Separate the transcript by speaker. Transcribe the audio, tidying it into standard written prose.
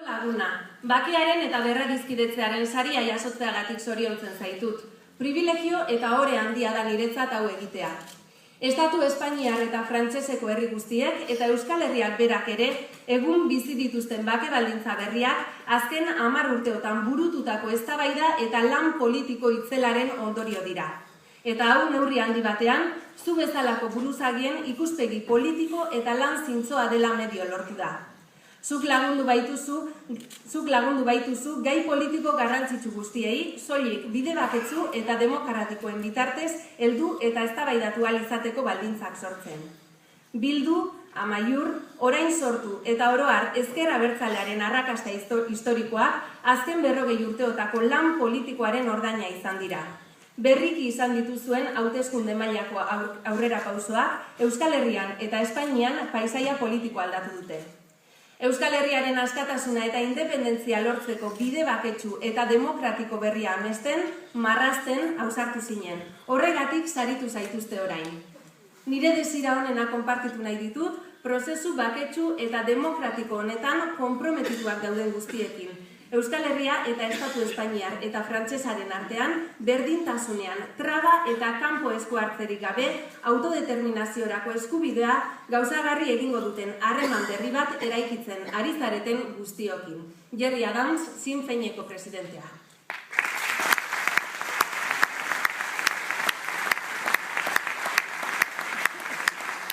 Speaker 1: Laguna, bakearen eta berradizkidetzearen saria jasotzeagatik zoriontzen zaitut. Privilegio eta ohore handia da niretzat hau egitea. Estatu Espainiar eta Frantseseko herri guztiek eta Euskal Herriak berak ere egun bizi dituzten bake baldintza berriak azken 10 urteotan burututako eztabaida eta lan politiko itzelaren ondorio dira. Eta hau neurri handi batean, zu bezalako buruzagien ikuspegi politiko eta lan zintzoa dela medio lortu da. Zuk lagundu baituzu gai politiko garrantzitsu guztiei, soilik bide baketsu eta demokratikoen bitartez heldu eta eztabaidatu ahal izateko baldintzak sortzen. Bildu, Amaiur, orain sortu eta oro har ezker abertzalearen arrakasta historikoak azken 40 urteotako lan politikoaren ordaina izan dira. Berriki izan dituzuen hauteskunde mailako aurrerapausoak Euskal Herrian eta Espainian paisaia politikoa aldatu dute. Euskal Herriaren askatasuna eta independentzia lortzeko bide baketsu eta demokratiko berria amesten, marrazten ausartu zinen. Horregatik saritu zaituzte orain. Nire desira honena konpartitu nahi ditut, prozesu baketsu eta demokratiko honetan konprometituak dauden guztiekin. Euskal Herria eta Estatu Espainiar eta Frantsesaren artean berdintasunean traba eta kanpo esku hartzerik gabe autodeterminaziorako eskubidea gauzagarri egingo duten harreman berri bat eraikitzen ari zareten guztiokin. Gerry Adams, Sinn Féineko presidentea.